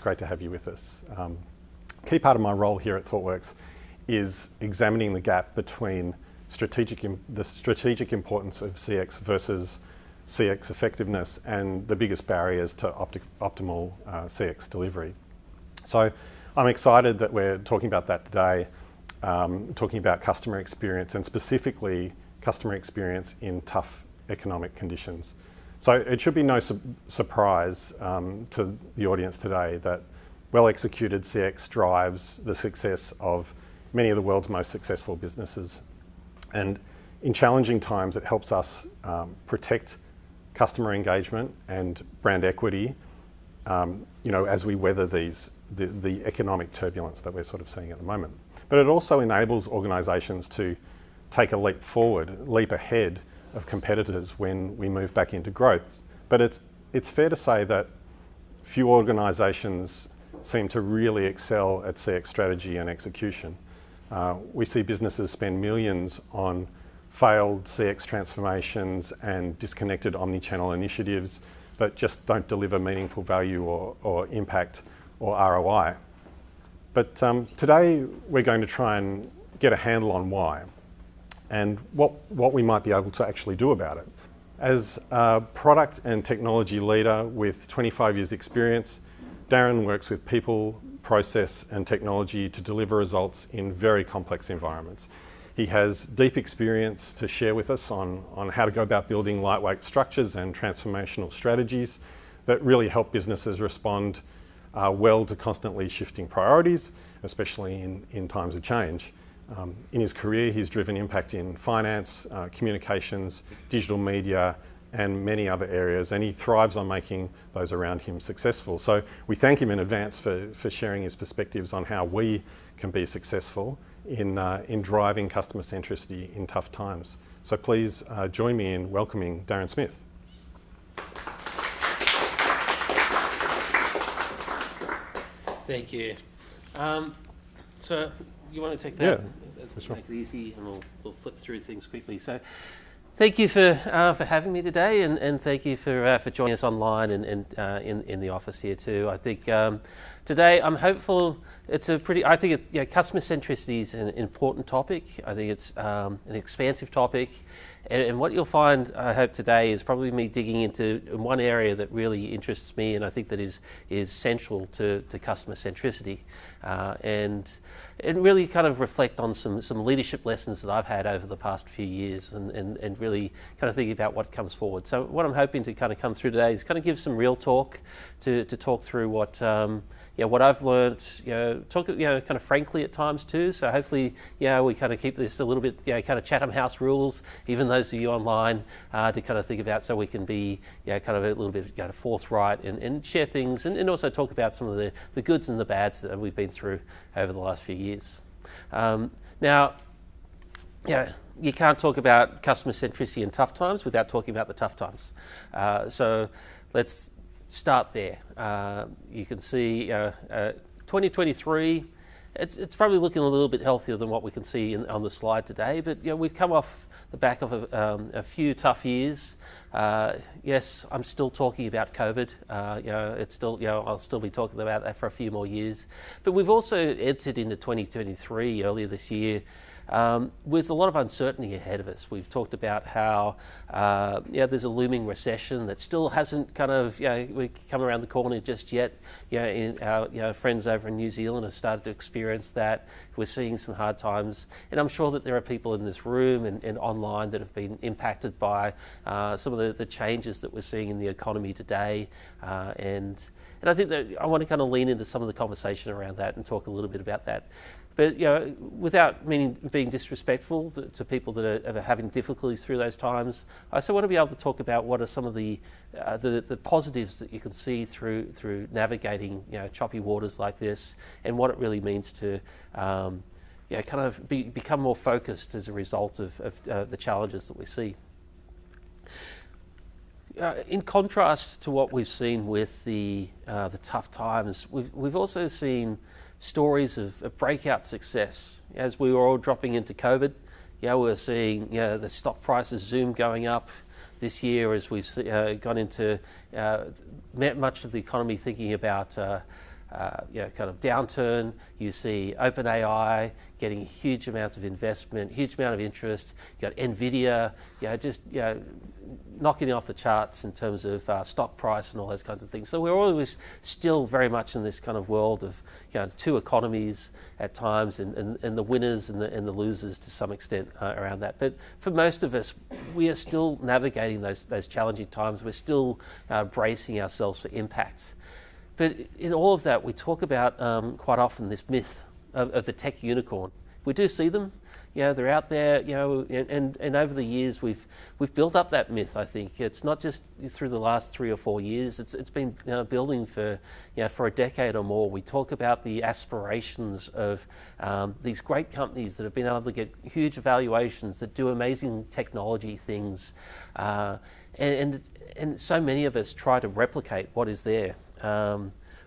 great to have you with us. Key part of my role here at Thoughtworks is examining the gap between the strategic importance of CX versus CX effectiveness and the biggest barriers to optimal CX delivery. So I'm excited that we're talking about that today, talking about customer experience and specifically customer experience in tough economic conditions. So it should be no surprise to the audience today that well-executed CX drives the success of many of the world's most successful businesses. And in challenging times, it helps us protect customer engagement and brand equity, as we weather the economic turbulence that we're sort of seeing at the moment. But it also enables organisations to take a leap ahead of competitors when we move back into growth. But it's fair to say that few organisations seem to really excel at CX strategy and execution. We see businesses spend millions on failed CX transformations and disconnected omni-channel initiatives that just don't deliver meaningful value or impact or ROI. But today we're going to try and get a handle on why and what we might be able to actually do about it. As a product and technology leader with 25 years experience, Darren works with people, process and technology to deliver results in very complex environments. He has deep experience to share with us on how to go about building lightweight structures and transformational strategies that really help businesses respond well to constantly shifting priorities, especially in times of change. In his career, he's driven impact in finance, communications, digital media, and many other areas, and he thrives on making those around him successful. So we thank him in advance for sharing his perspectives on how we can be successful in driving customer centricity in tough times. So please join me in welcoming Darren Smith. Thank you. So you want to take that? Yeah, for sure. Make it easy, and we'll flip through things quickly. So, thank you for having me today, and thank you for joining us online and in the office here too. I think today I'm hopeful. Customer centricity is an important topic. I think it's an expansive topic. And what you'll find, I hope, today is probably me digging into one area that really interests me, and I think that is central to customer centricity, and really kind of reflect on some leadership lessons that I've had over the past few years, and really kind of thinking about what comes forward. So what I'm hoping to kind of come through today is kind of give some real talk to talk through what I've learned, talk kind of frankly at times too. So hopefully, we kind of keep this a little bit, kind of Chatham House rules, even those of you online, to kind of think about, so we can be, kind of a little bit forthright and share things, and also talk about some of the goods and the bads that we've been through over the last few years. Now, you can't talk about customer centricity in tough times without talking about the tough times. So let's start there. You can see 2023, it's probably looking a little bit healthier than what we can see on the slide today, but we've come off the back of a few tough years. Yes, I'm still talking about COVID. It's still, I'll still be talking about that for a few more years. But we've also entered into 2023 earlier this year with a lot of uncertainty ahead of us. We've talked about how there's a looming recession that still hasn't kind of we come around the corner just yet. Our friends over in New Zealand have started to experience that. We're seeing some hard times, and I'm sure that there are people in this room and online that have been impacted by some of the changes that we're seeing in the economy today, and I think that I want to kind of lean into some of the conversation around that and talk a little bit about that. But without being disrespectful to people that are having difficulties through those times, I also want to be able to talk about what are some of the positives that you can see through navigating choppy waters like this, and what it really means to kind of become more focused as a result of the challenges that we see. In contrast to what we've seen with the tough times, we've also seen stories of breakout success. As we were all dropping into COVID, we're seeing the stock prices Zoom going up this year as we've gone into much of the economy thinking about kind of downturn. You see OpenAI getting huge amounts of investment, huge amount of interest. You got NVIDIA, just knocking off the charts in terms of stock price and all those kinds of things. So we're always still very much in this kind of world of two economies at times, and the winners and the losers to some extent around that. But for most of us, we are still navigating those challenging times. We're still bracing ourselves for impact. But in all of that, we talk about quite often this myth of the tech unicorn. We do see them, they're out there, and over the years we've built up that myth. I think it's not just through the last 3 or 4 years. It's been building for a decade or more. We talk about the aspirations of these great companies that have been able to get huge valuations, that do amazing technology things, and so many of us try to replicate what is there.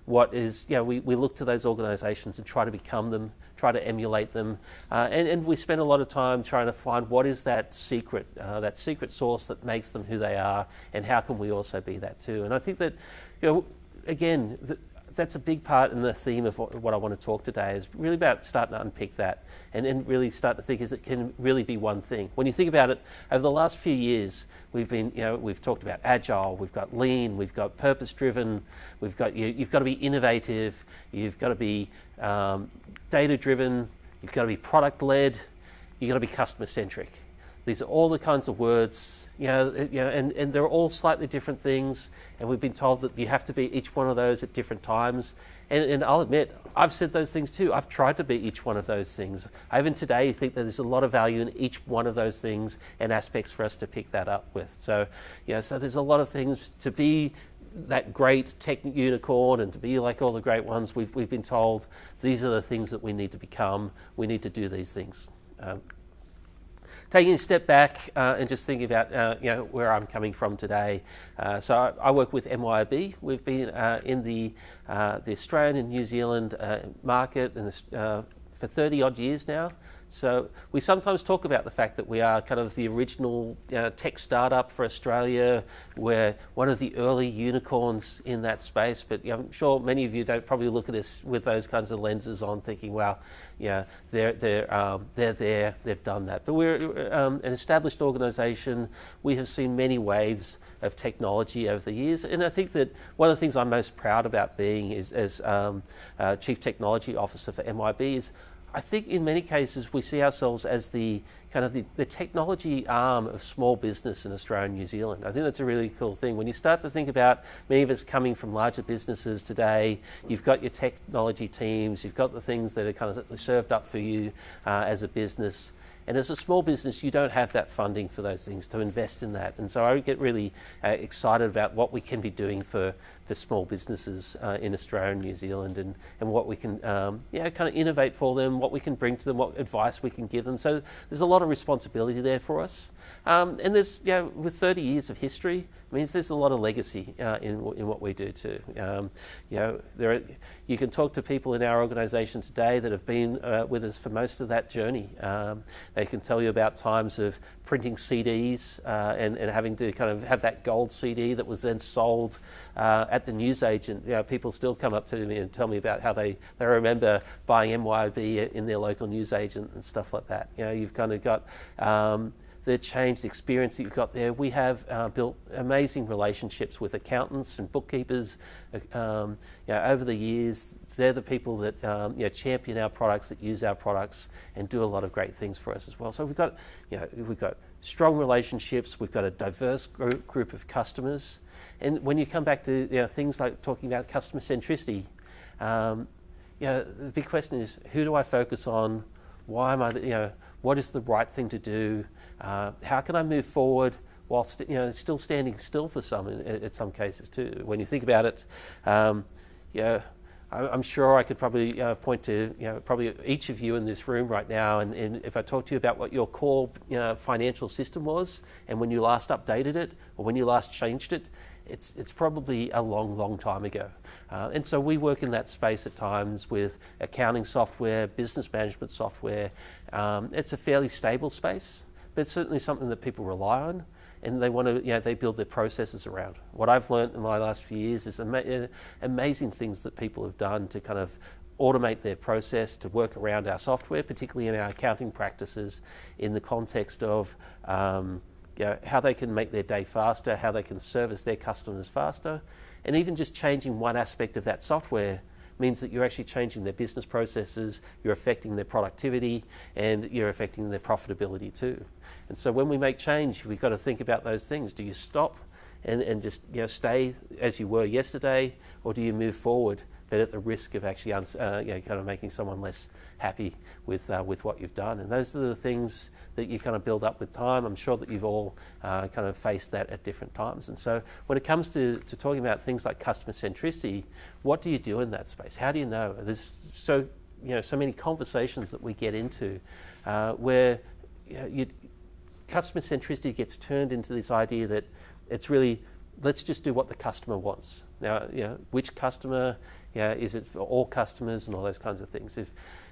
We look to those organisations and try to become them, try to emulate them, and we spend a lot of time trying to find what is that secret sauce that makes them who they are, and how can we also be that too. And I think that, again, that's a big part in the theme of what I want to talk today, is really about starting to unpick that and really start to think, is it can really be one thing. When you think about it, over the last few years, we've talked about agile, we've got lean, we've got purpose-driven, we've got you've got to be innovative, you've got to be data-driven, you've got to be product-led, you've got to be customer-centric. These are all the kinds of words, and they're all slightly different things, and we've been told that you have to be each one of those at different times. And I'll admit, I've said those things too. I've tried to be each one of those things. I even today think that there's a lot of value in each one of those things and aspects for us to pick that up with. So, so there's a lot of things to be that great tech unicorn and to be like all the great ones. We've been told these are the things that we need to become. We need to do these things. Taking a step back and just thinking about where I'm coming from today. So I work with MYOB. We've been in the Australian and New Zealand market for 30 odd years now. So we sometimes talk about the fact that we are kind of the original tech startup for Australia. We're one of the early unicorns in that space, but I'm sure many of you don't probably look at us with those kinds of lenses on, thinking, wow, they're there, they've done that. But we're an established organisation. We have seen many waves of technology over the years, and I think that one of the things I'm most proud about being is as Chief Technology Officer for MYOB is, I think in many cases we see ourselves as the kind of the technology arm of small business in Australia and New Zealand. I think that's a really cool thing. When you start to think about many of us coming from larger businesses today, you've got your technology teams, you've got the things that are kind of served up for you as a business. And as a small business, you don't have that funding for those things to invest in that. And so I get really excited about what we can be doing for small businesses in Australia and New Zealand, and what we can kind of innovate for them, what we can bring to them, what advice we can give them. So there's a lot of responsibility there for us. And there's, with 30 years of history, means there's a lot of legacy in what we do too. You can talk to people in our organisation today that have been with us for most of that journey. They can tell you about times of printing CDs and having to kind of have that gold CD that was then sold at the newsagent. People still come up to me and tell me about how they remember buying MYOB in their local newsagent and stuff like that. You've kind of got the changed experience that you've got there. We have built amazing relationships with accountants and bookkeepers over the years. They're the people that champion our products, that use our products, and do a lot of great things for us as well. So we've got strong relationships. We've got a diverse group of customers, and when you come back to things like talking about customer centricity, the big question is, who do I focus on? Why am I? What is the right thing to do? How can I move forward whilst still standing still for some in some cases too? When you think about it, I'm sure I could probably point to probably each of you in this room right now, and if I talk to you about what your core financial system was, and when you last updated it, or when you last changed it, it's probably a long time ago. And so we work in that space at times with accounting software, business management software. It's a fairly stable space, but it's certainly something that people rely on. and they want to, they build their processes around. What I've learned in my last few years is amazing things that people have done to kind of automate their process, to work around our software, particularly in our accounting practices, in the context of how they can make their day faster, how they can service their customers faster, and even just changing one aspect of that software means that you're actually changing their business processes, you're affecting their productivity, and you're affecting their profitability too. And so when we make change, we've got to think about those things. Do you stop and just stay as you were yesterday, or do you move forward, but at the risk of actually kind of making someone less happy with what you've done? And those are the things that you kind of build up with time. I'm sure that you've all kind of faced that at different times. And so when it comes to talking about things like customer centricity, what do you do in that space? How do you know? There's so many conversations that we get into where customer centricity gets turned into this idea that it's really, let's just do what the customer wants. Now, which customer, is it for all customers and all those kinds of things?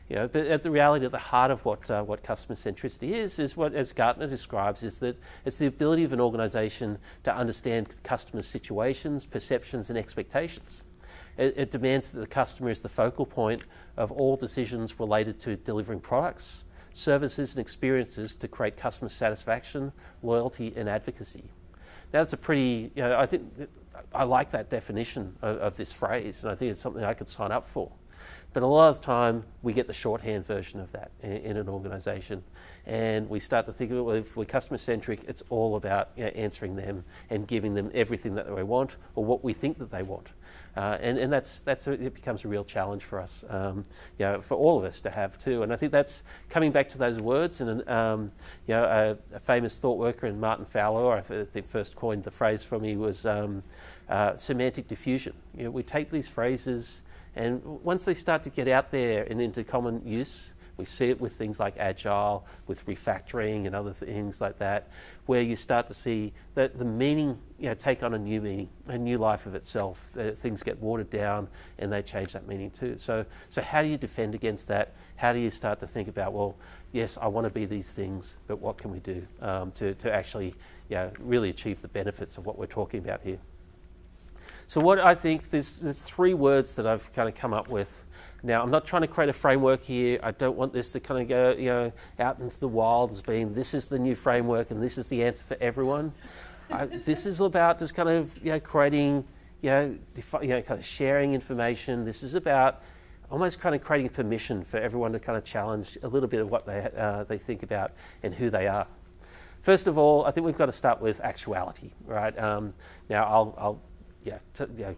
But at the reality, at the heart of what customer centricity is what, as Gartner describes, is that it's the ability of an organisation to understand customer situations, perceptions, and expectations. It demands that the customer is the focal point of all decisions related to delivering products, services, and experiences to create customer satisfaction, loyalty, and advocacy. Now, that's a pretty, I think, I like that definition of this phrase, and I think it's something I could sign up for. But a lot of the time, we get the shorthand version of that in an organisation, and we start to think, well, if we're customer-centric, it's all about answering them and giving them everything that they want or what we think that they want. And it becomes a real challenge for us, for all of us to have too. And I think that's coming back to those words. And a famous thought worker, in Martin Fowler, I think first coined the phrase for me, was semantic diffusion. We take these phrases, and once they start to get out there and into common use, we see it with things like agile, with refactoring and other things like that, where you start to see that the meaning take on a new meaning, a new life of itself. Things get watered down and they change that meaning too. So how do you defend against that? How do you start to think about, well, yes, I want to be these things, but what can we do to actually really achieve the benefits of what we're talking about here? So what I think, there's three words that I've kind of come up with. Now, I'm not trying to create a framework here. I don't want this to kind of go out into the wild as being, this is the new framework and this is the answer for everyone. This is about just kind of creating, kind of sharing information. This is about almost kind of creating permission for everyone to kind of challenge a little bit of what they think about and who they are. First of all, I think we've got to start with actuality, right? Now, I'll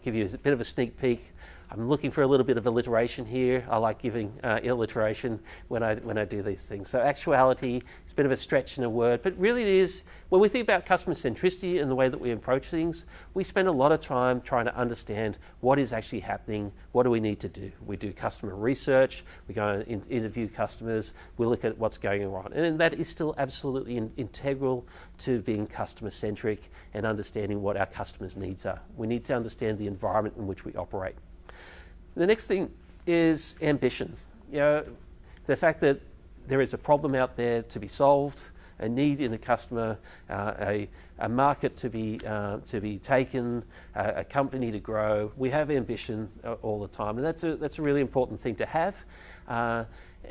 give you a bit of a sneak peek. I'm looking for a little bit of alliteration here. I like giving alliteration when I do these things. So actuality is a bit of a stretch in a word, but really it is, when we think about customer centricity and the way that we approach things, we spend a lot of time trying to understand what is actually happening, what do we need to do. We do customer research, we go and interview customers, we look at what's going on. And that is still absolutely integral to being customer centric and understanding what our customers' needs are. We need to understand the environment in which we operate. The next thing is ambition. The fact that there is a problem out there to be solved, a need in the customer, a market to be taken, a company to grow. We have ambition all the time, and that's a really important thing to have.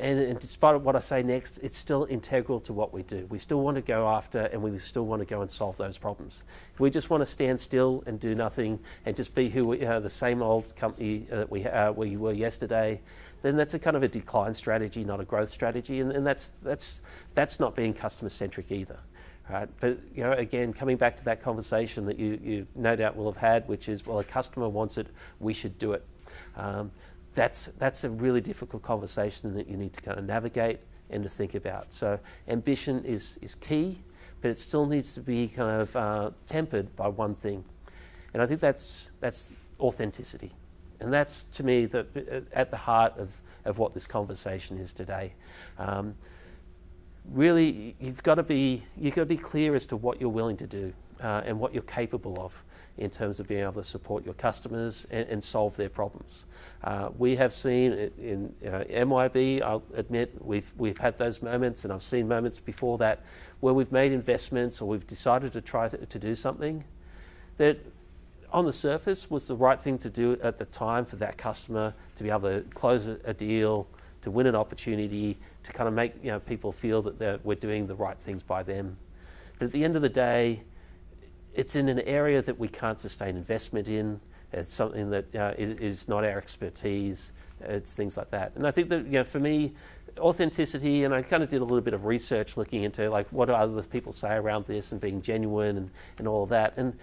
And despite what I say next, it's still integral to what we do. We still want to go after, and we still want to go and solve those problems. If we just want to stand still and do nothing and just be who we are, the same old company that we were yesterday, then that's a kind of a decline strategy, not a growth strategy, and that's not being customer centric either. Right? But again, coming back to that conversation that you no doubt will have had, which is, well, a customer wants it, we should do it. That's a really difficult conversation that you need to kind of navigate and to think about. So ambition is key, but it still needs to be kind of tempered by one thing. And I think that's authenticity. And that's, to me, at the heart of what this conversation is today. Really, you've got to be clear as to what you're willing to do. and what you're capable of in terms of being able to support your customers and solve their problems. We have seen in MYOB, I'll admit, we've had those moments, and I've seen moments before that where we've made investments or we've decided to try to do something that on the surface was the right thing to do at the time for that customer to be able to close a deal, to win an opportunity, to kind of make people feel that we're doing the right things by them. But at the end of the day, it's in an area that we can't sustain investment in. It's something that is not our expertise. It's things like that. And I think that for me, authenticity, and I kind of did a little bit of research looking into like what do other people say around this and being genuine and all of that. And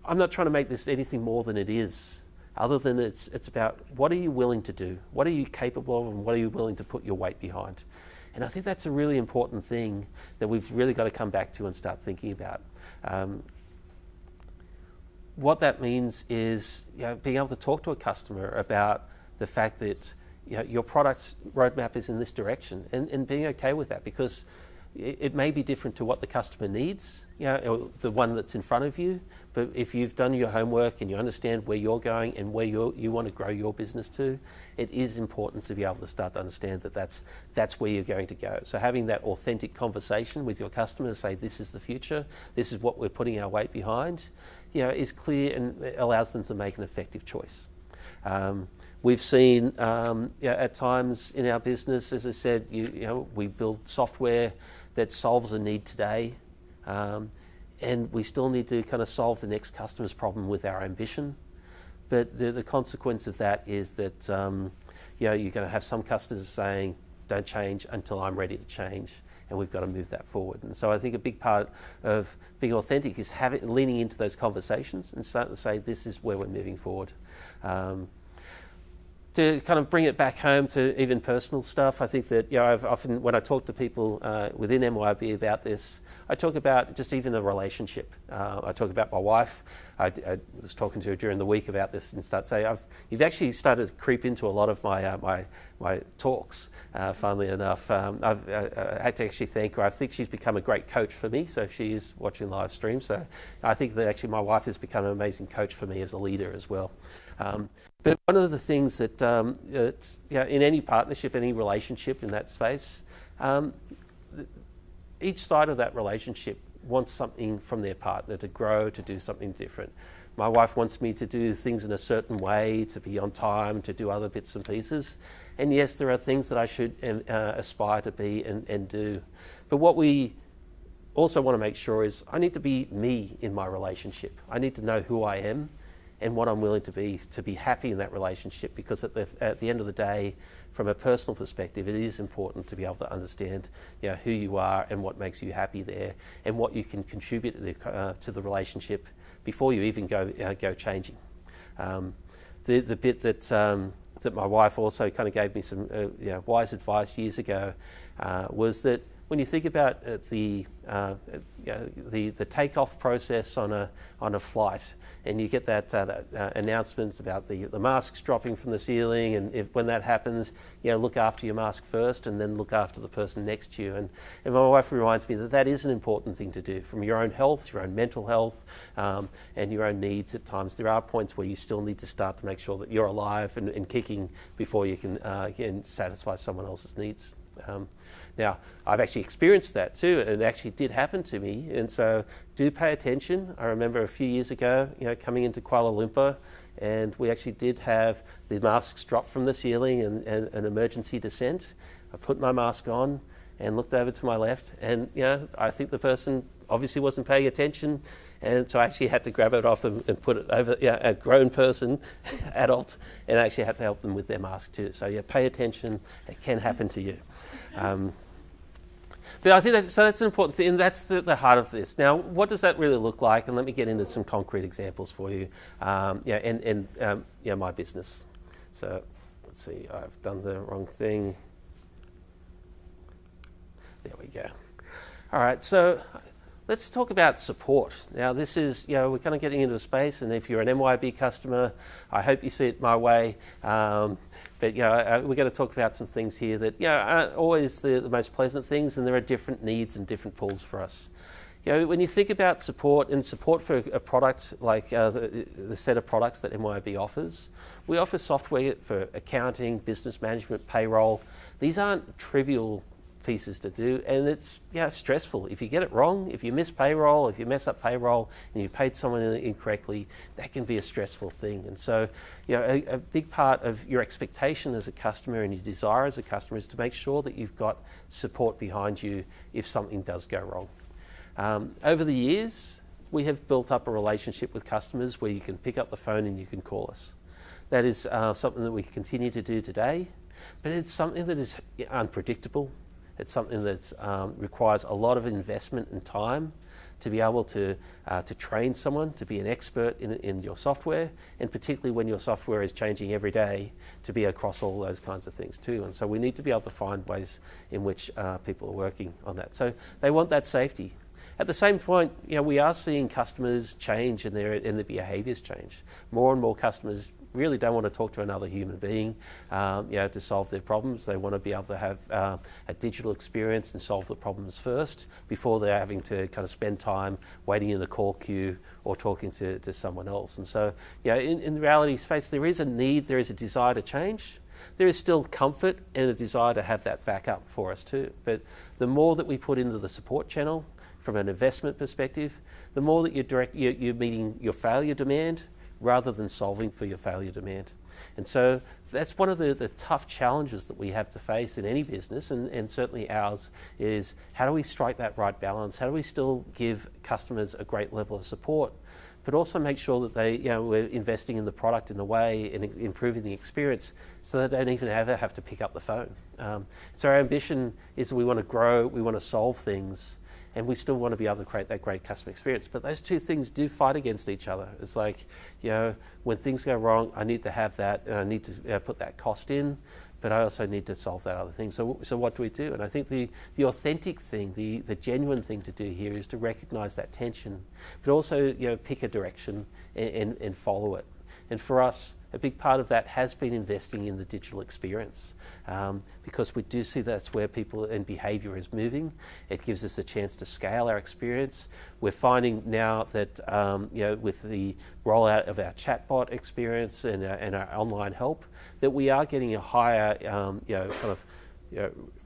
I'm not trying to make this anything more than it is, other than it's about what are you willing to do? What are you capable of, and what are you willing to put your weight behind? And I think that's a really important thing that we've really got to come back to and start thinking about. What that means is being able to talk to a customer about the fact that your product roadmap is in this direction, and being okay with that, because it may be different to what the customer needs, or the one that's in front of you. But if you've done your homework and you understand where you're going and where you want to grow your business to, it is important to be able to start to understand that that's where you're going to go. So having that authentic conversation with your customer to say, this is the future, this is what we're putting our weight behind, is clear and allows them to make an effective choice. We've seen at times in our business, as I said, we build software that solves a need today, and we still need to kind of solve the next customer's problem with our ambition. But the consequence of that is that you're going to have some customers saying, don't change until I'm ready to change, and we've got to move that forward. And so I think a big part of being authentic is leaning into those conversations and starting to say, this is where we're moving forward. To kind of bring it back home to even personal stuff, I think that I've often, when I talk to people within MYOB about this, I talk about just even a relationship. I talk about my wife. I was talking to her during the week about this and start saying, you've actually started to creep into a lot of my talks. Funnily enough, I had to actually thank her. I think she's become a great coach for me. So she is watching live stream. So I think that actually my wife has become an amazing coach for me as a leader as well. But one of the things that in any partnership, any relationship in that space, each side of that relationship wants something from their partner to grow, to do something different. My wife wants me to do things in a certain way, to be on time, to do other bits and pieces. And yes, there are things that I should aspire to be and do. But what we also want to make sure is I need to be me in my relationship. I need to know who I am and what I'm willing to be happy in that relationship, because at the end of the day, from a personal perspective, it is important to be able to understand who you are and what makes you happy there, and what you can contribute to the relationship before you even go changing. The bit that my wife also kind of gave me some wise advice years ago was that when you think about the takeoff process on a flight, and you get that announcements about the masks dropping from the ceiling, and when that happens, look after your mask first, and then look after the person next to you. And my wife reminds me that is an important thing to do, from your own health, your own mental health, and your own needs. At times, there are points where you still need to start to make sure that you're alive and kicking before you can satisfy someone else's needs. Now, I've actually experienced that too, and it actually did happen to me, and so do pay attention. I remember a few years ago, coming into Kuala Lumpur, and we actually did have the masks drop from the ceiling and an emergency descent. I put my mask on and looked over to my left, and I think the person obviously wasn't paying attention, and so I actually had to grab it off and put it over a grown person, adult, and I actually had to help them with their mask too. So pay attention. It can happen to you. But I think that's an important thing, and that's the heart of this. Now, what does that really look like? And let me get into some concrete examples for you. My business. So let's see. I've done the wrong thing. There we go. All right. So let's talk about support. Now, this is, we're kind of getting into a space, and if you're an MYOB customer, I hope you see it my way. But we're going to talk about some things here that aren't always the most pleasant things, and there are different needs and different pulls for us. when you think about support and support for a product like the set of products that MYOB offers, we offer software for accounting, business management, payroll. These aren't trivial pieces to do, and it's stressful. If you get it wrong, if you miss payroll, if you mess up payroll and you paid someone incorrectly, that can be a stressful thing. And so a big part of your expectation as a customer and your desire as a customer is to make sure that you've got support behind you if something does go wrong. Over the years, we have built up a relationship with customers where you can pick up the phone and you can call us. That is something that we continue to do today, but it's something that is unpredictable. It's something that requires a lot of investment and time to be able to train someone to be an expert in your software, and particularly when your software is changing every day, to be across all those kinds of things too. And so we need to be able to find ways in which people are working on that. So they want that safety. At the same point, we are seeing customers change and their behaviours change. More and more customers really don't want to talk to another human being to solve their problems. They want to be able to have a digital experience and solve the problems first before they're having to kind of spend time waiting in the call queue or talking to someone else. And so in the reality space, there is a need, there is a desire to change. There is still comfort and a desire to have that backup for us too. But the more that we put into the support channel from an investment perspective, the more that you're meeting your failure demand rather than solving for your failure demand. And so that's one of the tough challenges that we have to face in any business, and certainly ours, is how do we strike that right balance? How do we still give customers a great level of support, but also make sure that we're investing in the product in a way and improving the experience so they don't even ever have to pick up the phone. So our ambition is that we want to grow, we want to solve things, and we still want to be able to create that great customer experience. But those two things do fight against each other. It's like, when things go wrong, I need to have that, and I need to put that cost in, but I also need to solve that other thing. So what do we do? And I think the authentic thing, the genuine thing to do here is to recognize that tension, but also pick a direction and follow it. And for us, a big part of that has been investing in the digital experience, because we do see that's where people and behaviour is moving. It gives us a chance to scale our experience. We're finding now that with the rollout of our chatbot experience and our online help, that we are getting a higher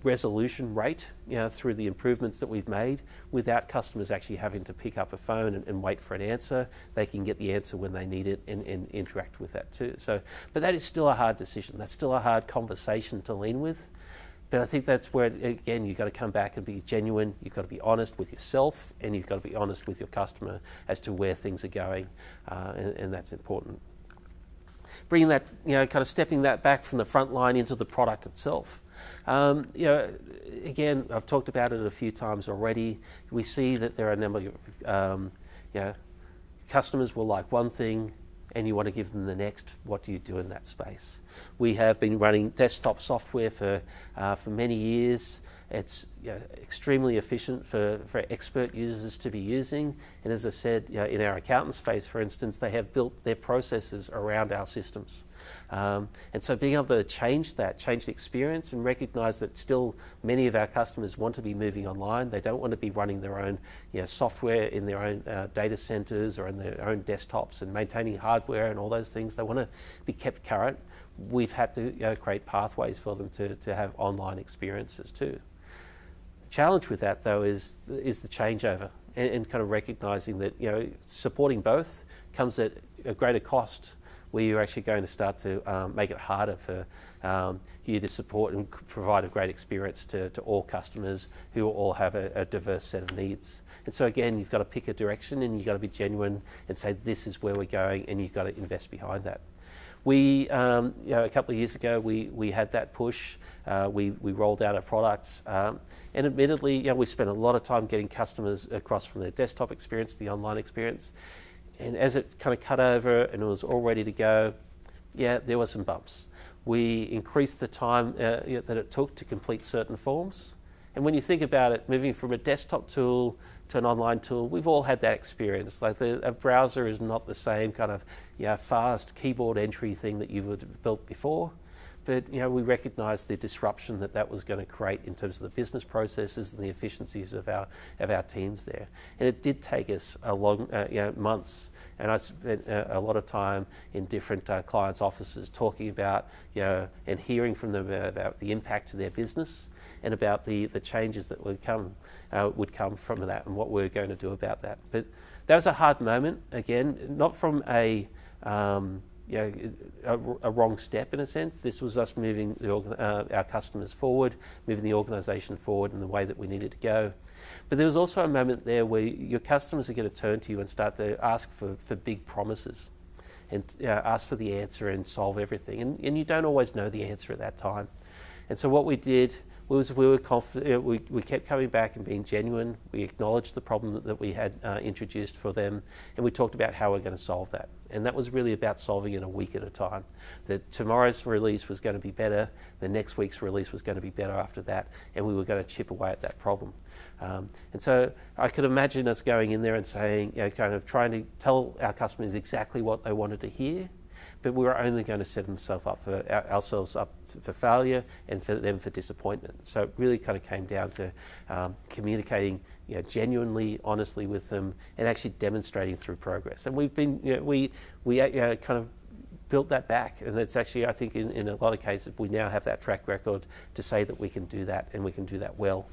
resolution rate through the improvements that we've made without customers actually having to pick up a phone and wait for an answer. They can get the answer when they need it and interact with that too. So, but that is still a hard decision. That's still a hard conversation to lean with. But I think that's where, again, you've got to come back and be genuine. You've got to be honest with yourself, and you've got to be honest with your customer as to where things are going, and that's important. Bringing that, kind of stepping that back from the front line into the product itself. Again, I've talked about it a few times already. We see that there are a number of customers will like one thing and you want to give them the next. What do you do in that space? We have been running desktop software for many years. It's extremely efficient for expert users to be using. And as I've said, in our accountant space, for instance, they have built their processes around our systems. And so being able to change the experience and recognize that still many of our customers want to be moving online. They don't want to be running their own software in their own data centers or in their own desktops and maintaining hardware and all those things. They want to be kept current. We've had to create pathways for them to have online experiences too. The challenge with that though is the changeover and kind of recognizing that supporting both comes at a greater cost, where you're actually going to start to make it harder for you to support and provide a great experience to all customers who all have a diverse set of needs. And so again, you've got to pick a direction and you've got to be genuine and say this is where we're going, and you've got to invest behind that. We, a couple of years ago, we had that push. We rolled out our products, and admittedly, we spent a lot of time getting customers across from their desktop experience to the online experience. And as it kind of cut over and it was all ready to go, there were some bumps. We increased the time that it took to complete certain forms. And when you think about it, moving from a desktop tool to an online tool, we've all had that experience. Like a browser is not the same kind of fast keyboard entry thing that you would have built before. but we recognised the disruption that was going to create in terms of the business processes and the efficiencies of our teams there. And it did take us a long months. And I spent a lot of time in different clients' offices talking about, and hearing from them about the impact of their business and about the changes that would come from that and what we're going to do about that. But that was a hard moment, again, not from a wrong step in a sense. This was us moving our customers forward, moving the organisation forward in the way that we needed to go. But there was also a moment there where your customers are going to turn to you and start to ask for big promises and ask for the answer and solve everything. And you don't always know the answer at that time. And so what we did was we were confident, we kept coming back and being genuine. We acknowledged the problem that we had introduced for them, and we talked about how we're going to solve that. And that was really about solving it a week at a time. That tomorrow's release was going to be better, the next week's release was going to be better after that, and we were going to chip away at that problem. And so I could imagine us going in there and saying, kind of trying to tell our customers exactly what they wanted to hear, but we were only going to set ourselves up for failure and for them for disappointment. So it really kind of came down to communicating genuinely, honestly with them, and actually demonstrating through progress. And we've been, we kind of built that back, and it's actually, I think in a lot of cases, we now have that track record to say that we can do that, and we can do that well.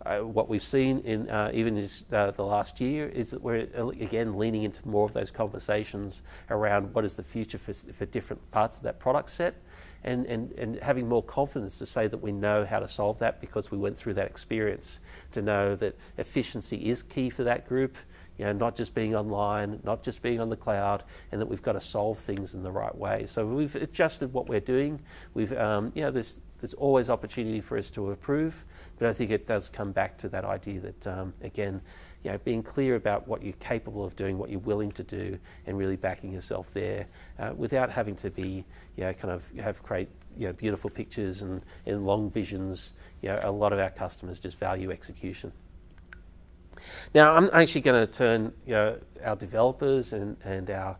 What we've seen in even the last year is that we're again leaning into more of those conversations around what is the future for different parts of that product set, and having more confidence to say that we know how to solve that because we went through that experience, to know that efficiency is key for that group, not just being online, not just being on the cloud, and that we've got to solve things in the right way. So we've adjusted what we're doing. We've, there's always opportunity for us to improve, but I think it does come back to that idea that, again, being clear about what you're capable of doing, what you're willing to do, and really backing yourself there without having to be, create beautiful pictures and long visions. A lot of our customers just value execution. Now, I'm actually going to turn our developers and our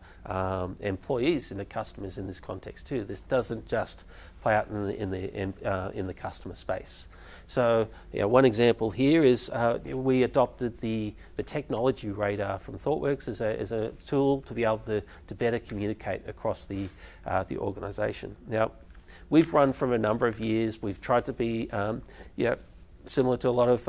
employees into customers in this context too. This doesn't just play out in the customer space. So, one example here is we adopted the technology radar from Thoughtworks as a tool to be able to better communicate across the organisation. Now, we've run from a number of years. We've tried to be similar to a lot of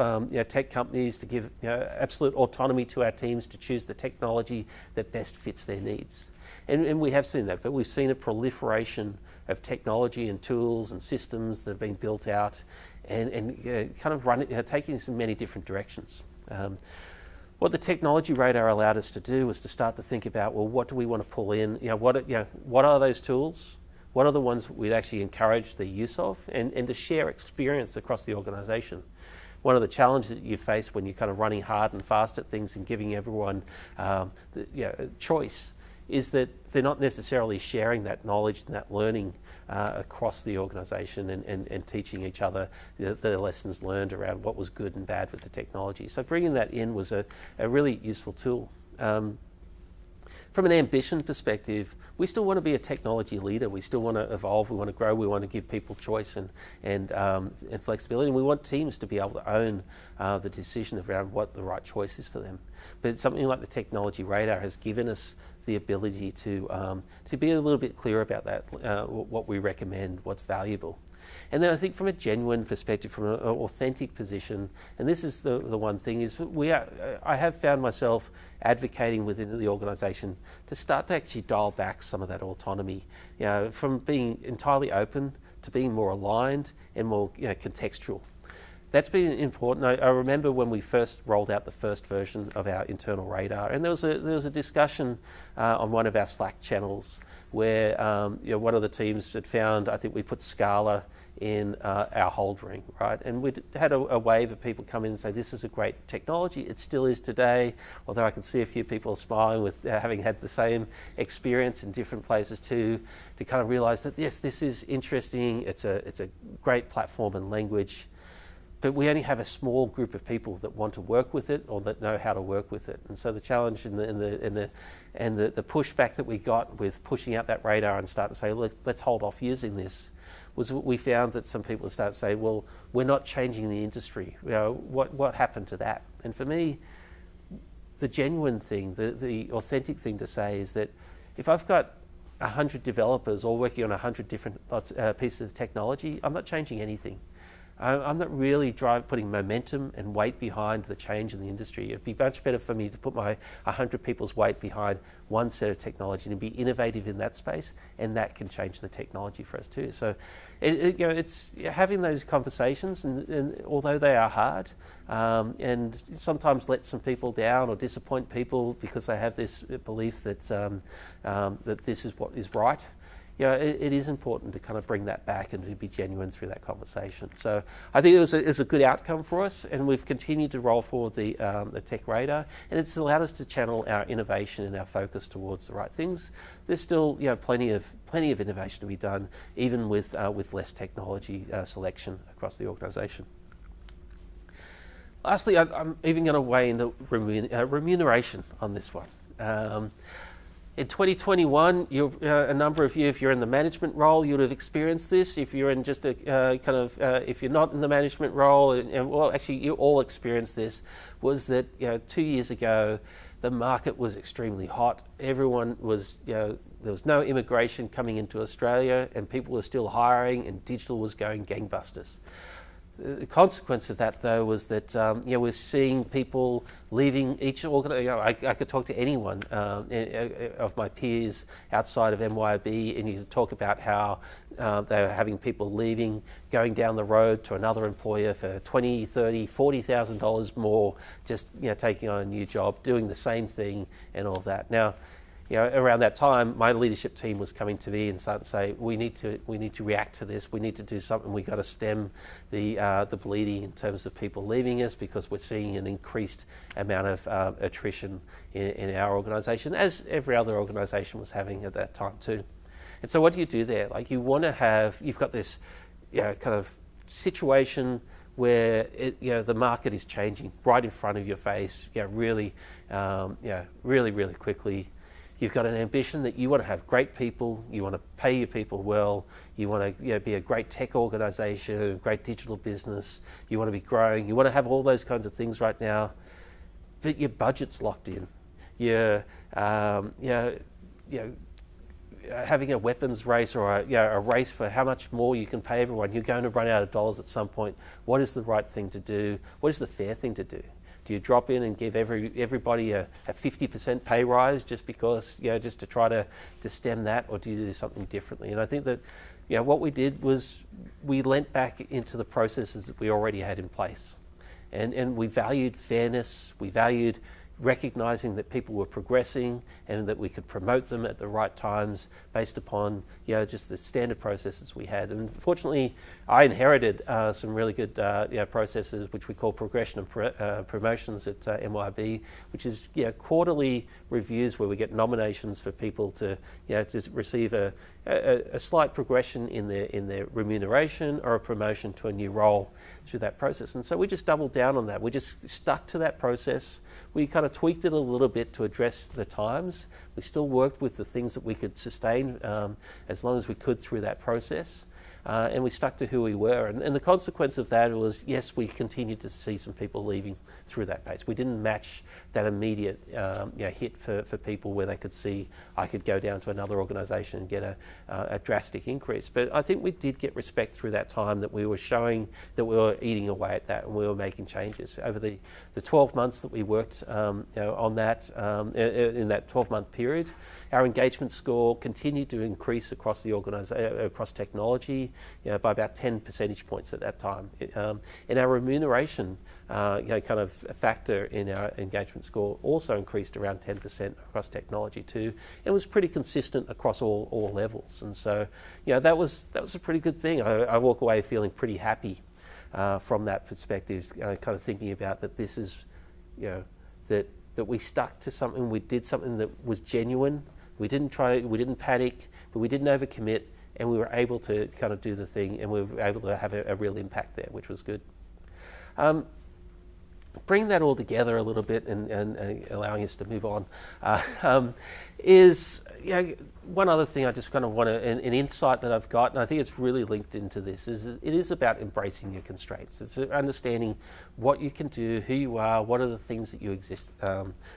tech companies, to give absolute autonomy to our teams to choose the technology that best fits their needs. And we have seen that, but we've seen a proliferation of technology and tools and systems that have been built out and kind of taking us in many different directions. What the technology radar allowed us to do was to start to think about, well, what do we want to pull in? What are those tools? What are the ones we'd actually encourage the use of, and to share experience across the organisation? One of the challenges that you face when you're kind of running hard and fast at things and giving everyone choice is that they're not necessarily sharing that knowledge and that learning across the organisation and teaching each other the lessons learned around what was good and bad with the technology. So bringing that in was a really useful tool. From an ambition perspective, we still want to be a technology leader. We still want to evolve. We want to grow. We want to give people choice and flexibility. And we want teams to be able to own the decision around what the right choice is for them. But something like the technology radar has given us the ability to be a little bit clearer about that, what we recommend, what's valuable. And then I think from a genuine perspective, from an authentic position, and this is the one thing, is I have found myself advocating within the organisation to start to actually dial back some of that autonomy, from being entirely open to being more aligned and more contextual. That's been important. I remember when we first rolled out the first version of our internal radar, and there was a discussion on one of our Slack channels where one of the teams had found, I think we put Scala in our hold ring, right? And we had a wave of people come in and say, this is a great technology. It still is today, although I can see a few people smiling with having had the same experience in different places too, to kind of realise that yes, this is interesting. It's a great platform and language. but we only have a small group of people that want to work with it or that know how to work with it. And so the challenge and the pushback that we got with pushing out that radar and start to say, let's hold off using this, was we found that some people start to say, well, we're not changing the industry. What happened to that? And for me, the genuine thing, the authentic thing to say is that if I've got 100 developers all working on 100 different pieces of technology, I'm not changing anything. I'm not really putting momentum and weight behind the change in the industry. It'd be much better for me to put my 100 people's weight behind one set of technology and be innovative in that space, and that can change the technology for us too. So, it's having those conversations, and although they are hard, and sometimes let some people down or disappoint people because they have this belief that that this is what is right. It is important to kind of bring that back and to be genuine through that conversation. So I think it was a good outcome for us, and we've continued to roll forward the tech radar, and it's allowed us to channel our innovation and our focus towards the right things. There's still plenty of innovation to be done, even with less technology selection across the organisation. Lastly, I'm even going to weigh into remuneration on this one. In 2021, a number of you, if you're in the management role, you would have experienced this. If you're in just a if you're not in the management role, well, actually, you all experienced this. Was that 2 years ago, the market was extremely hot. Everyone was, there was no immigration coming into Australia, and people were still hiring, and digital was going gangbusters. The consequence of that, though, was that we're seeing people leaving each organisation. I could talk to anyone of my peers outside of MYOB, and you could talk about how they were having people leaving, going down the road to another employer for $20,000, $30,000, $40,000 more, just taking on a new job, doing the same thing, and all that. Now, around that time, my leadership team was coming to me and starting to say, we need to react to this. We need to do something. We've got to stem the bleeding in terms of people leaving us, because we're seeing an increased amount of attrition in our organisation, as every other organisation was having at that time too. And so what do you do there? Like, you've got this kind of situation where the market is changing right in front of your face, really quickly. You've got an ambition that you want to have great people, you want to pay your people well, you want to be a great tech organisation, a great digital business, you want to be growing, you want to have all those kinds of things right now, but your budget's locked in. You're having a weapons race or a race for how much more you can pay everyone. You're going to run out of dollars at some point. What is the right thing to do? What is the fair thing to do? Do you drop in and give everybody a 50% pay rise just because, just to try to stem that, or do you do something differently? And I think that, what we did was we leant back into the processes that we already had in place. And we valued fairness, we valued recognising that people were progressing and that we could promote them at the right times based upon just the standard processes we had. And fortunately, I inherited some really good processes which we call progression and promotions at MYOB, which is quarterly reviews where we get nominations for people to to receive a slight progression in their remuneration or a promotion to a new role through that process. And so we just doubled down on that. We just stuck to that process. We kind of tweaked it a little bit to address the times. We still worked with the things that we could sustain as long as we could through that process. And we stuck to who we were. And the consequence of that was, yes, we continued to see some people leaving through that pace. We didn't match that immediate hit for people where they could see, I could go down to another organisation and get a drastic increase. But I think we did get respect through that time, that we were showing that we were eating away at that and we were making changes. Over the 12 months that we worked on that, in that 12-month period, our engagement score continued to increase across the organisation, across technology, by about 10 percentage points at that time. And our remuneration, kind of factor in our engagement score also increased around 10% across technology too. It was pretty consistent across all levels. And so, that was a pretty good thing. I walk away feeling pretty happy from that perspective, kind of thinking about that this is, that we stuck to something, we did something that was genuine. We didn't panic, but we didn't overcommit, and we were able to kind of do the thing, and we were able to have a real impact there, which was good. Bring that all together a little bit and allowing us to move on is one other thing I just kind of want to, an insight that I've got, and I think it's really linked into this, is it is about embracing your constraints. It's understanding what you can do, who you are, what are the things that you exist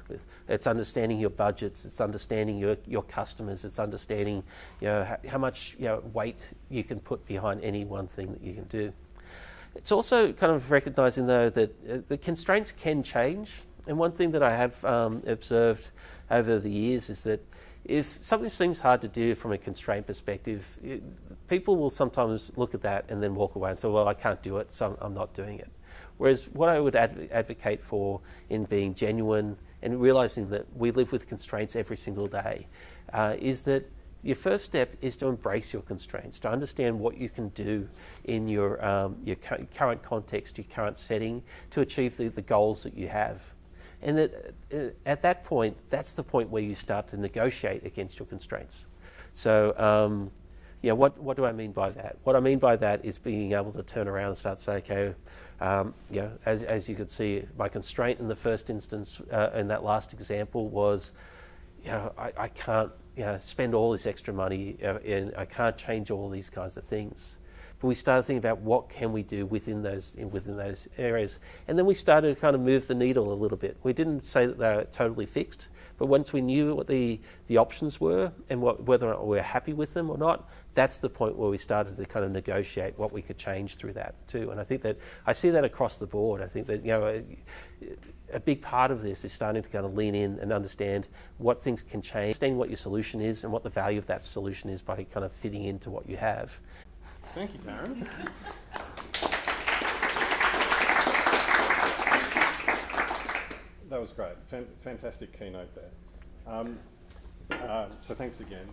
with. It's understanding your budgets, it's understanding your customers, it's understanding how much weight you can put behind any one thing that you can do. It's also kind of recognizing, though, that the constraints can change. And one thing that I have observed over the years is that if something seems hard to do from a constraint perspective, people will sometimes look at that and then walk away and say, well, I can't do it, so I'm not doing it. Whereas what I would advocate for in being genuine and realizing that we live with constraints every single day is that your first step is to embrace your constraints, to understand what you can do in your current context, your current setting, to achieve the goals that you have. And that at that point, that's the point where you start to negotiate against your constraints. So, what do I mean by that? What I mean by that is being able to turn around and start to say, okay, as you could see, my constraint in the first instance, in that last example was, I can't spend all this extra money and I can't change all these kinds of things. But we started thinking about what can we do within those areas. And then we started to kind of move the needle a little bit. We didn't say that they were totally fixed, but once we knew what the options were and whether or not we were happy with them or not, that's the point where we started to kind of negotiate what we could change through that too. And I think that I see that across the board. I think that a big part of this is starting to kind of lean in and understand what things can change, understanding what your solution is and what the value of that solution is by kind of fitting into what you have. Thank you, Darren. That was great. Fantastic keynote there. So thanks again.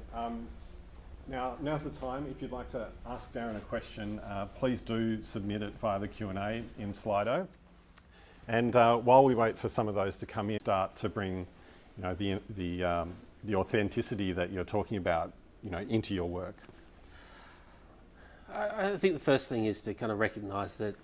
Now's the time. If you'd like to ask Darren a question, please do submit it via the Q&A in Slido. And while we wait for some of those to come in, start to bring the authenticity that you're talking about into your work. I think the first thing is to kind of recognise that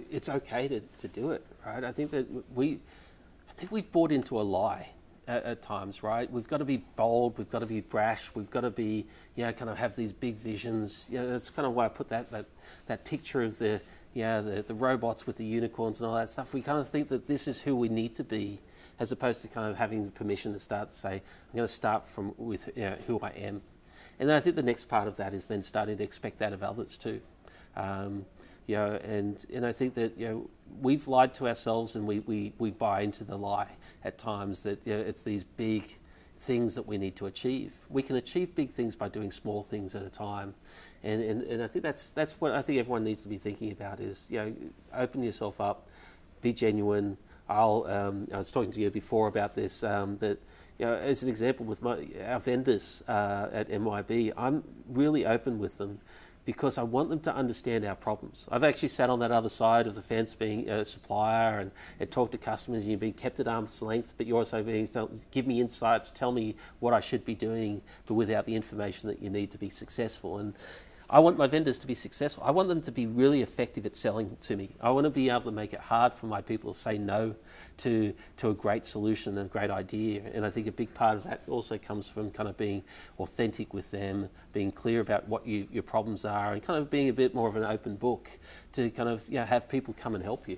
it's okay to do it, right? I think that we've bought into a lie at times, right? We've got to be bold, we've got to be brash, we've got to be, kind of have these big visions. That's kind of why I put that picture of the robots with the unicorns and all that stuff. We kind of think that this is who we need to be, as opposed to kind of having the permission to start to say, I'm going to start with who I am. And then I think the next part of that is then starting to expect that of others too. And I think that we've lied to ourselves and we buy into the lie at times that it's these big things that we need to achieve. We can achieve big things by doing small things at a time. And I think that's what I think everyone needs to be thinking about is, open yourself up, be genuine. I was talking to you before about this, that as an example with our vendors at MYOB, I'm really open with them because I want them to understand our problems. I've actually sat on that other side of the fence being a supplier and talked to customers, and you're being kept at arm's length, but you're also being told, give me insights, tell me what I should be doing, but without the information that you need to be successful. And I want my vendors to be successful. I want them to be really effective at selling to me. I want to be able to make it hard for my people to say no to a great solution and a great idea. And I think a big part of that also comes from kind of being authentic with them, being clear about what your problems are, and kind of being a bit more of an open book to kind of have people come and help you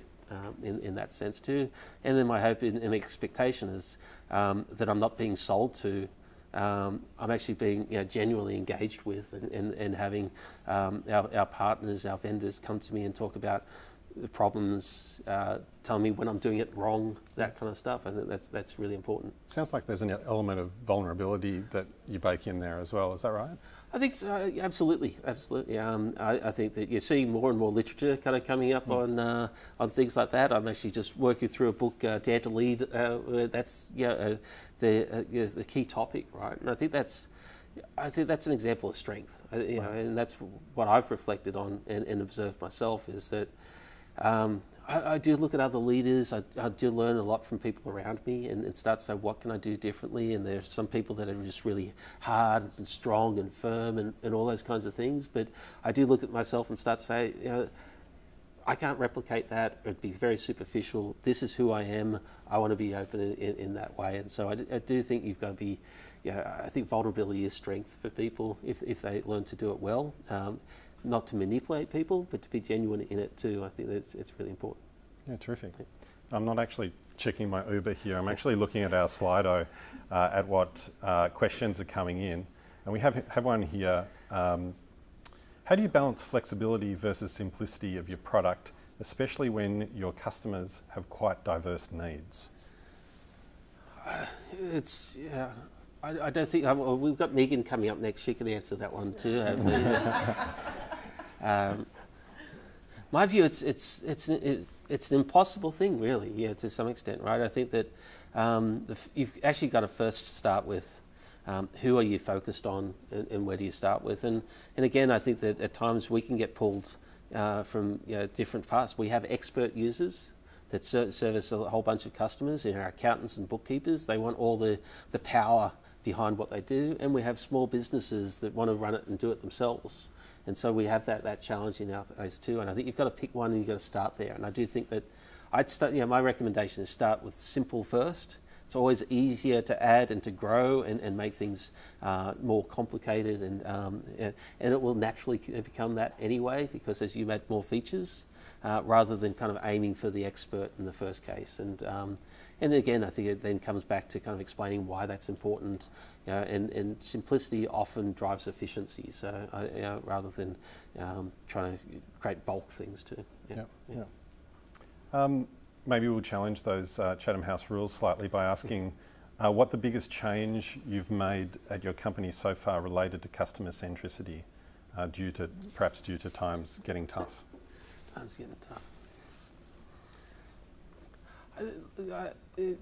in that sense too. And then my hope and expectation is that I'm not being sold to. I'm actually being genuinely engaged with and having our partners, our vendors come to me and talk about the problems, tell me when I'm doing it wrong, that kind of stuff. I think that's really important. Sounds like there's an element of vulnerability that you bake in there as well. Is that right? I think so, absolutely. I think that you're seeing more and more literature kind of coming up on things like that. I'm actually just working through a book, Dare to Lead. That's the key topic, right? And I think that's an example of strength. And that's what I've reflected on and observed myself is that I do look at other leaders. I do learn a lot from people around me and start to say, what can I do differently? And there's some people that are just really hard and strong and firm and all those kinds of things. But I do look at myself and start to say, I can't replicate that. It'd be very superficial. This is who I am. I want to be open in that way. And so I do think you've got to be, I think vulnerability is strength for people if they learn to do it well. Not to manipulate people, but to be genuine in it too. I think it's really important. Yeah, terrific. Yeah. I'm not actually checking my Uber here. I'm actually looking at our Slido at what questions are coming in. And we have one here. How do you balance flexibility versus simplicity of your product, especially when your customers have quite diverse needs? I don't think, we've got Megan coming up next. She can answer that one too. My view, it's an impossible thing, really, yeah, to some extent, right? I think that you've actually got to first start with who are you focused on, and where do you start with? And again, I think that at times we can get pulled from different parts. We have expert users that service a whole bunch of customers, our accountants and bookkeepers. They want all the power behind what they do, and we have small businesses that want to run it and do it themselves. And so we have that challenge in our face too. And I think you've got to pick one and you've got to start there. And I do think that my recommendation is start with simple first. It's always easier to add and to grow and make things more complicated, and it will naturally become that anyway, because as you add more features, rather than kind of aiming for the expert in the first case. And again, I think it then comes back to kind of explaining why that's important, and simplicity often drives efficiency. So rather than trying to create bulk things too. Yeah. Maybe we'll challenge those Chatham House rules slightly by asking what the biggest change you've made at your company so far related to customer centricity, perhaps due to times getting tough. Times getting tough.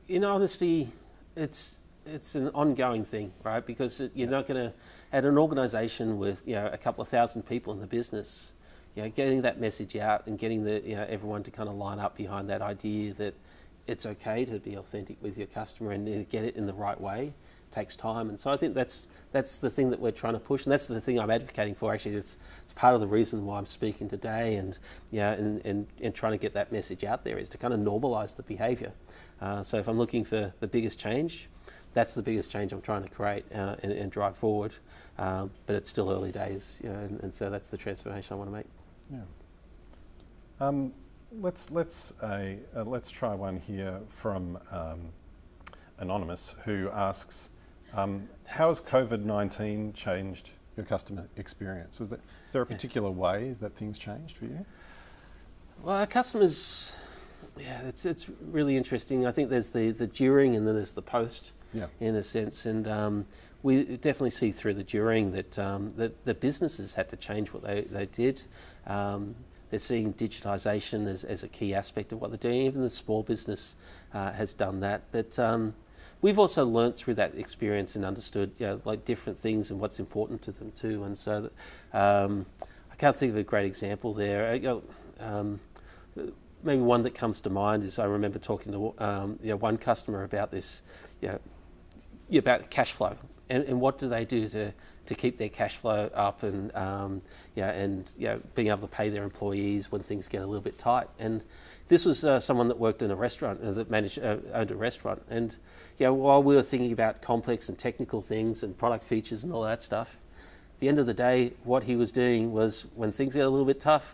In honesty, it's an ongoing thing, right? Because you're not going to, at an organisation with a couple of thousand people in the business, getting that message out and getting everyone to kind of line up behind that idea that it's okay to be authentic with your customer and get it in the right way takes time. And so I think that's the thing that we're trying to push, and that's the thing I'm advocating for. Actually, it's part of the reason why I'm speaking today, and trying to get that message out there is to kind of normalise the behaviour. So if I'm looking for the biggest change, that's the biggest change I'm trying to create and drive forward. But it's still early days, and so that's the transformation I want to make. Yeah. Let's try one here from Anonymous, who asks, how has COVID-19 changed your customer experience? Is there a particular way that things changed for you? Well, our customers, it's really interesting. I think there's the during and then there's the post, in a sense, and we definitely see through the during that the businesses had to change what they did. They're seeing digitisation as a key aspect of what they're doing. Even the small business has done that. But we've also learnt through that experience and understood like different things and what's important to them too. And so I can't think of a great example there. Maybe one that comes to mind is I remember talking to one customer about this, about cash flow and what do they do to keep their cash flow up and being able to pay their employees when things get a little bit tight. And this was someone that worked in a restaurant that owned a restaurant. And while we were thinking about complex and technical things and product features and all that stuff, at the end of the day, what he was doing was when things get a little bit tough,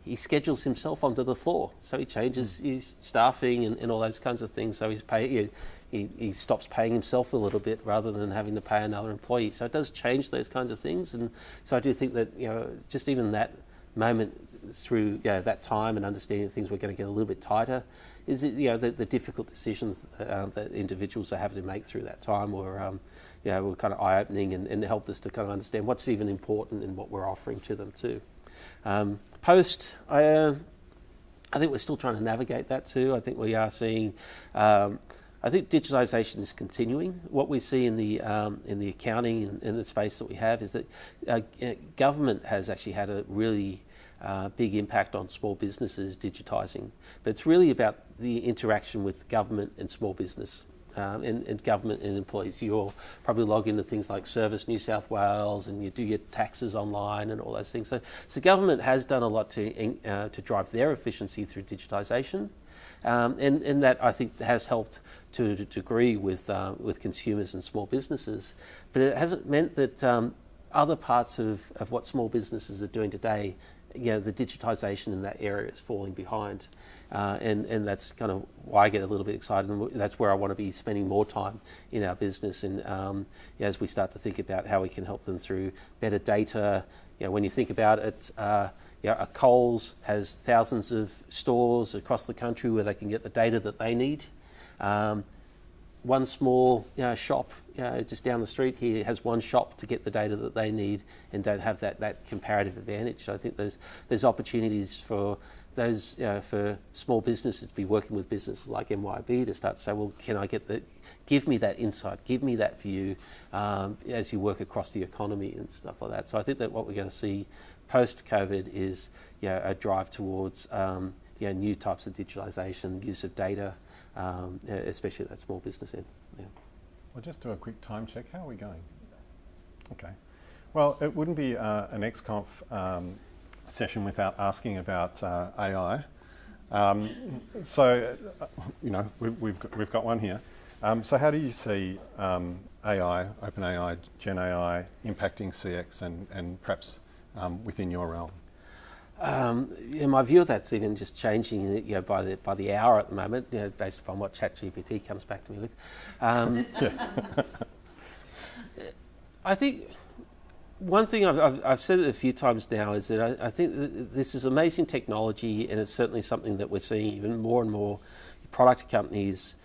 he schedules himself onto the floor. So he changes his staffing and all those kinds of things. So he stops paying himself a little bit rather than having to pay another employee. So it does change those kinds of things. And so I do think that, just even that moment through that time and understanding that things were going to get a little bit tighter is the difficult decisions that individuals are having to make through that time were kind of eye-opening and helped us to kind of understand what's even important in what we're offering to them too. Post, I think we're still trying to navigate that too. I think we are seeing, I think digitalisation is continuing. What we see in the accounting and in the space that we have is that government has actually had a really big impact on small businesses digitising. But it's really about the interaction with government and small business. and government and employees, you all probably log into things like Service New South Wales, and you do your taxes online and all those things. So government has done a lot to drive their efficiency through digitisation, and that I think has helped to a degree with consumers and small businesses. But it hasn't meant that other parts of what small businesses are doing today, the digitisation in that area is falling behind. And that's kind of why I get a little bit excited, and that's where I want to be spending more time in our business. And as we start to think about how we can help them through better data, when you think about it, a Coles has thousands of stores across the country where they can get the data that they need. One small shop just down the street here has one shop to get the data that they need and don't have that comparative advantage. So I think there's opportunities for those for small businesses to be working with businesses like MYOB to start to say, well, can I give me that insight, give me that view as you work across the economy and stuff like that. So I think that what we're going to see post-COVID is a drive towards new types of digitalisation, use of data, especially at that small business end. Yeah. We'll just do a quick time check. How are we going? Okay. Well, it wouldn't be an XConf session without asking about AI. We've got one here. So how do you see AI, OpenAI, Gen AI impacting CX and perhaps within your realm? My view of that's even just changing by the hour at the moment, based upon what ChatGPT comes back to me with. I think one thing I've said it a few times now is that I think that this is amazing technology, and it's certainly something that we're seeing even more and more product companies,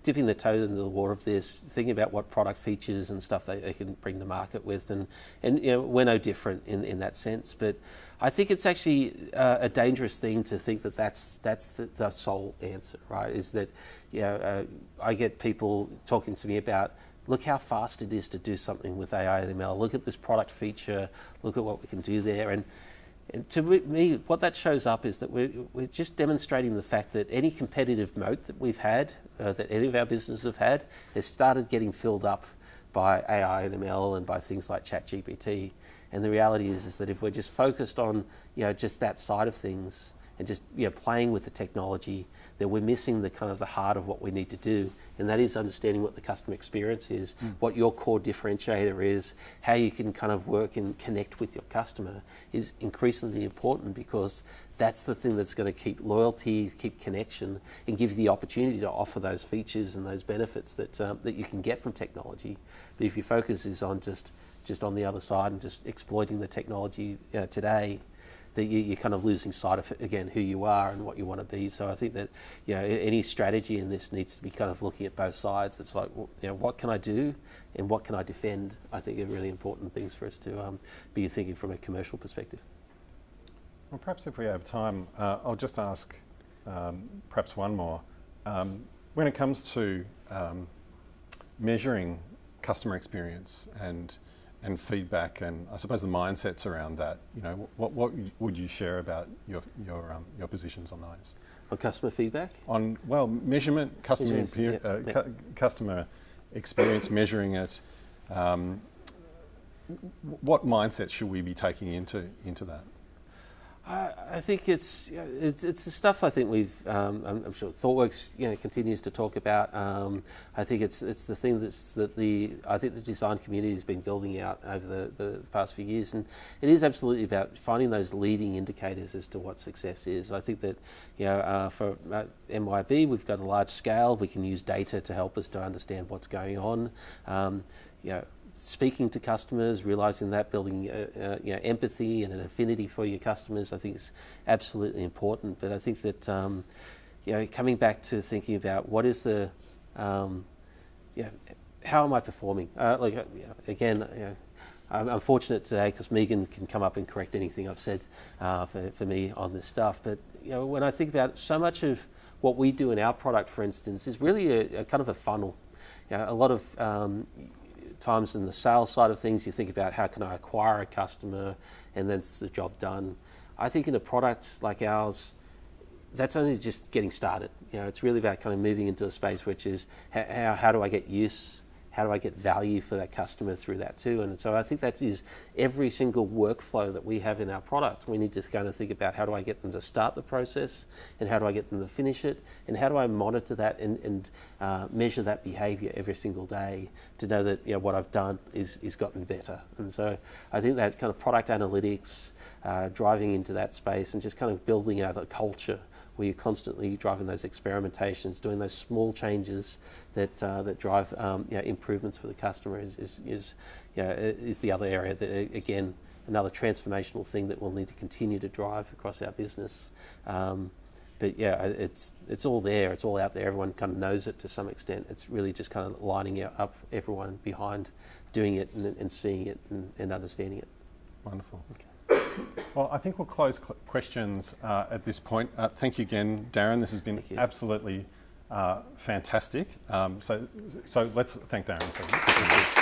dipping their toe into the water of this, thinking about what product features and stuff they can bring to market with, and we're no different in that sense. But I think it's actually a dangerous thing to think that that's the sole answer, right? Is that I get people talking to me about, look how fast it is to do something with AI and ML. Look at this product feature. Look at what we can do there. And to me, what that shows up is that we're just demonstrating the fact that any competitive moat that we've had, that any of our businesses have had, has started getting filled up by AI and ML and by things like ChatGPT. And the reality is that if we're just focused on just that side of things and just playing with the technology, that we're missing the kind of the heart of what we need to do, and that is understanding what the customer experience is, what your core differentiator is, how you can kind of work and connect with your customer is increasingly important, because that's the thing that's going to keep loyalty, keep connection, and give you the opportunity to offer those features and those benefits that you can get from technology. But if your focus is on just on the other side and just exploiting the technology today, that you're kind of losing sight of, again, who you are and what you want to be. So I think that any strategy in this needs to be kind of looking at both sides. It's like, what can I do and what can I defend? I think are really important things for us to be thinking from a commercial perspective. Well, perhaps if we have time, I'll just ask perhaps one more. When it comes to measuring customer experience and feedback, and I suppose the mindsets around that, what would you share about your positions on those? On customer feedback? On measurement, customer customer experience, measuring it. What mindsets should we be taking into that? I think it's the stuff I think we've I'm sure Thoughtworks continues to talk about. I think it's the thing I think the design community has been building out over the past few years, and it is absolutely about finding those leading indicators as to what success is. I think that for MYOB we've got a large scale. We can use data to help us to understand what's going on. Speaking to customers, realising that, building empathy and an affinity for your customers, I think is absolutely important. But I think that coming back to thinking about what is the how am I performing? I'm fortunate today because Megan can come up and correct anything I've said for me on this stuff. But when I think about it, so much of what we do in our product, for instance, is really a kind of a funnel. A lot of times in the sales side of things, you think about how can I acquire a customer, and then it's the job done. I think in a product like ours, that's only just getting started. It's really about kind of moving into a space which is how do I get use, how do I get value for that customer through that too? And so I think that is every single workflow that we have in our product. We need to kind of think about how do I get them to start the process, and how do I get them to finish it, and how do I monitor that and measure that behaviour every single day to know that what I've done is gotten better. And so I think that kind of product analytics, driving into that space and just kind of building out a culture where you're constantly driving those experimentations, doing those small changes that drive improvements for the customer is the other area that, again, another transformational thing that we'll need to continue to drive across our business. But yeah, it's all there, it's all out there. Everyone kind of knows it to some extent. It's really just kind of lining up everyone behind doing it and seeing it and understanding it. Wonderful. Okay. Well, I think we'll close questions at this point. Thank you again, Darren. This has been absolutely fantastic. So let's thank Darren for